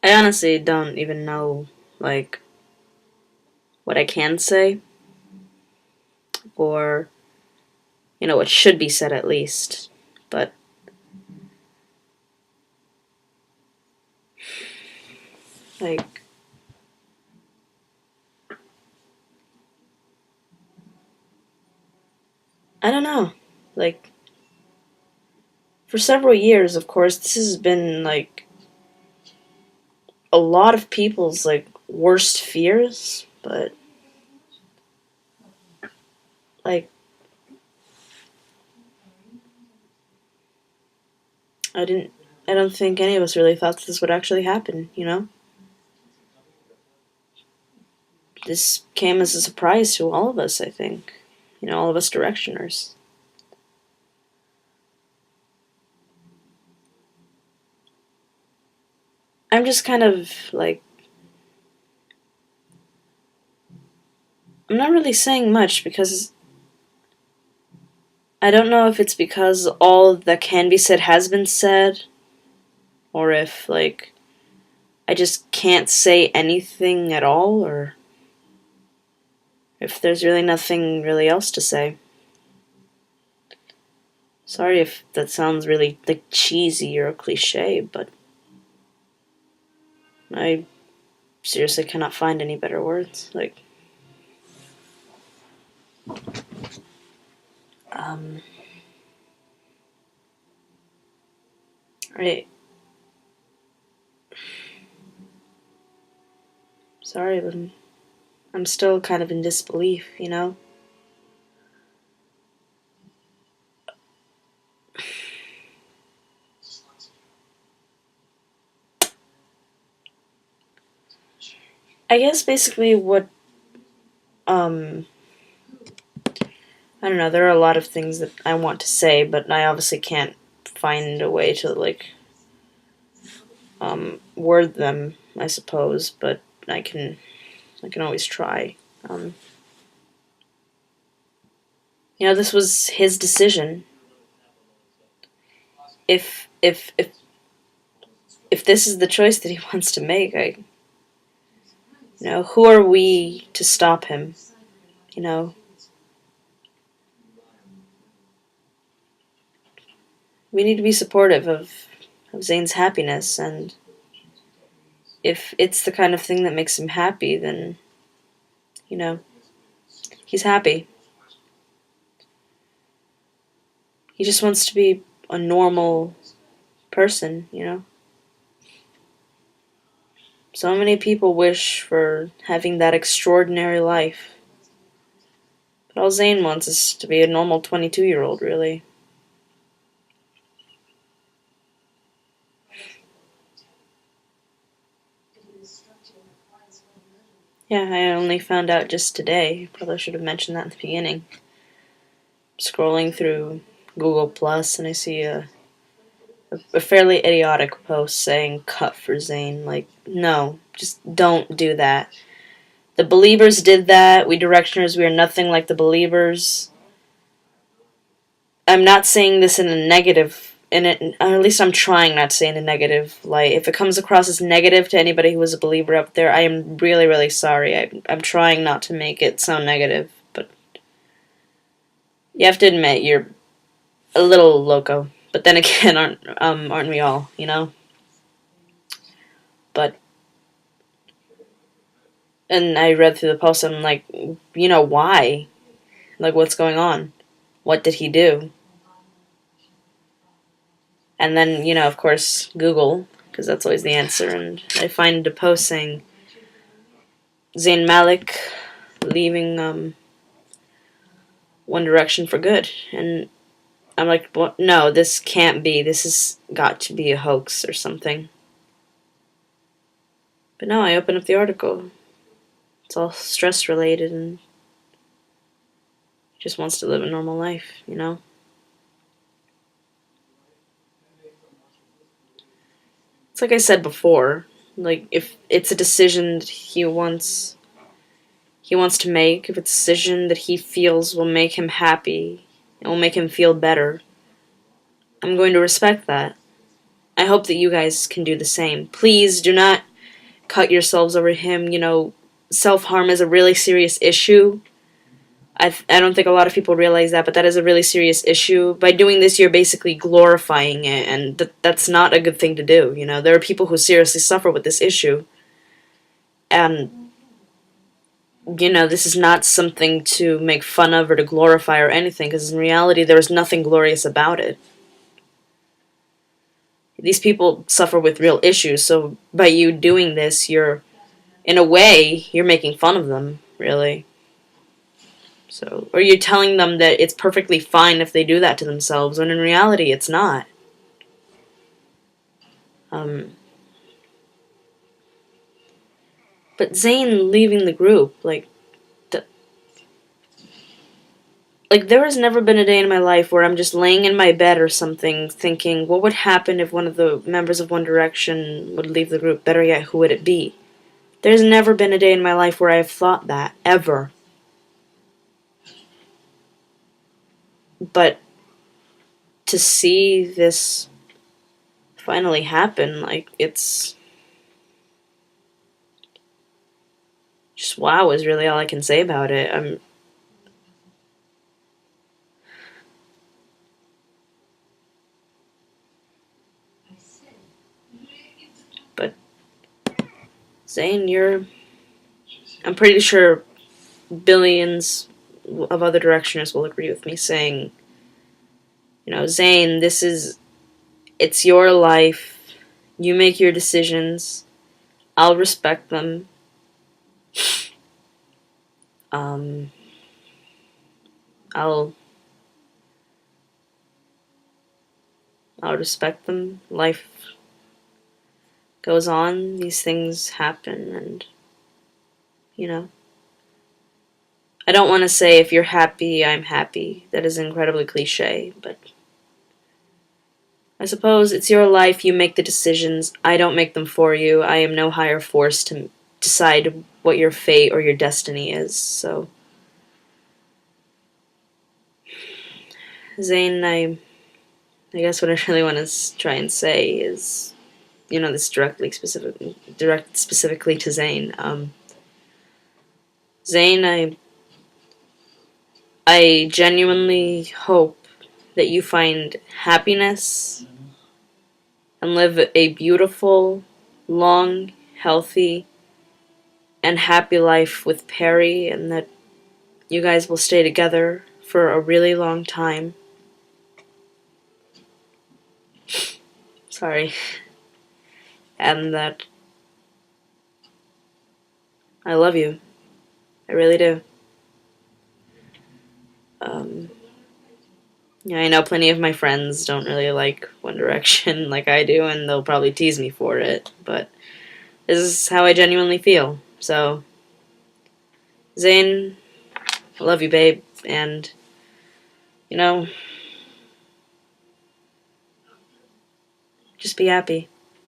I honestly don't even know, like, what I can say, or, what should be said at least. But, like, I don't know. Like, for several years, of course, this has been, like, a lot of people's, like, worst fears, but, like, I didn't. I don't think any of us really thought this would actually happen. This came as a surprise to all of us, I think. All of us directioners. I'm just kind of like, I'm not really saying much because I don't know if it's because all that can be said has been said, or if, like, I just can't say anything at all, or if there's really nothing really else to say. Sorry if that sounds really, like, cheesy or cliche, but I seriously cannot find any better words. Like, um, I, sorry, but I'm still kind of in disbelief. I guess basically what, um, I don't know, there are a lot of things that I want to say, but I obviously can't find a way to, like, word them, I suppose, but I can always try. Um, this was his decision. If this is the choice that he wants to make, who are we to stop him? You know, we need to be supportive of Zayn's happiness, and if it's the kind of thing that makes him happy, then, you know, he's happy. He just wants to be a normal person. So many people wish for having that extraordinary life. But all Zayn wants is to be a normal 22-year-old, really. Yeah, I only found out just today. Probably should have mentioned that in the beginning. Scrolling through Google Plus, and I see a fairly idiotic post saying "cut for Zayn." Like, no, just don't do that. The Believers did that. We Directioners, we are nothing like the Believers. I'm not saying this in a negative, in it, or at least I'm trying not to say in a negative light. If it comes across as negative to anybody who is a believer up there, I am really, really sorry. I'm trying not to make it sound negative, but you have to admit you're a little loco. But then again, aren't we all? But and I read through the post, and I'm like, why? Like, what's going on? What did he do? And then, of course, Google, because that's always the answer. And I find a post saying Zayn Malik leaving One Direction for good. And I'm like, what? No, this can't be. This has got to be a hoax or something. But no, I open up the article. It's all stress related and just wants to live a normal life. It's like I said before. Like, if it's a decision that he wants to make, if it's a decision that he feels will make him happy, it will make him feel better, I'm going to respect that. I hope that you guys can do the same. Please do not cut yourselves over him. You know, self-harm is a really serious issue. I don't think a lot of people realize that, but that is a really serious issue. By doing this, you're basically glorifying it, and that's not a good thing to do. You know, there are people who seriously suffer with this issue, and you know, this is not something to make fun of or to glorify or anything, because in reality, there is nothing glorious about it. These people suffer with real issues, so by you doing this, you're, in a way, you're making fun of them, really. So, or you're telling them that it's perfectly fine if they do that to themselves, when in reality, it's not. Um, but Zayn leaving the group, like there has never been a day in my life where I'm just laying in my bed or something thinking, what would happen if one of the members of One Direction would leave the group? Better yet, who would it be? There's never been a day in my life where I have thought that, ever. But to see this finally happen, like, it's just wow is really all I can say about it. But Zayn, I'm pretty sure billions of other directioners will agree with me saying, you know, Zayn, it's your life. You make your decisions. I'll respect them. Um, I'll I'll respect them. Life goes on. These things happen, and you know, I don't want to say if you're happy, I'm happy. That is incredibly cliche, but I suppose it's your life. You make the decisions. I don't make them for you. I am no higher force to decide what your fate or your destiny is. So, Zayn, I guess what I really want to try and say is, you know, this directed specifically to Zayn. Zayn, I genuinely hope that you find happiness and live a beautiful, long, healthy, and happy life with Perry, and that you guys will stay together for a really long time. Sorry. And that I love you. I really do. Um, yeah, I know plenty of my friends don't really like One Direction like I do, and they'll probably tease me for it, but this is how I genuinely feel. So, Zayn, I love you, babe, and, you know, just be happy.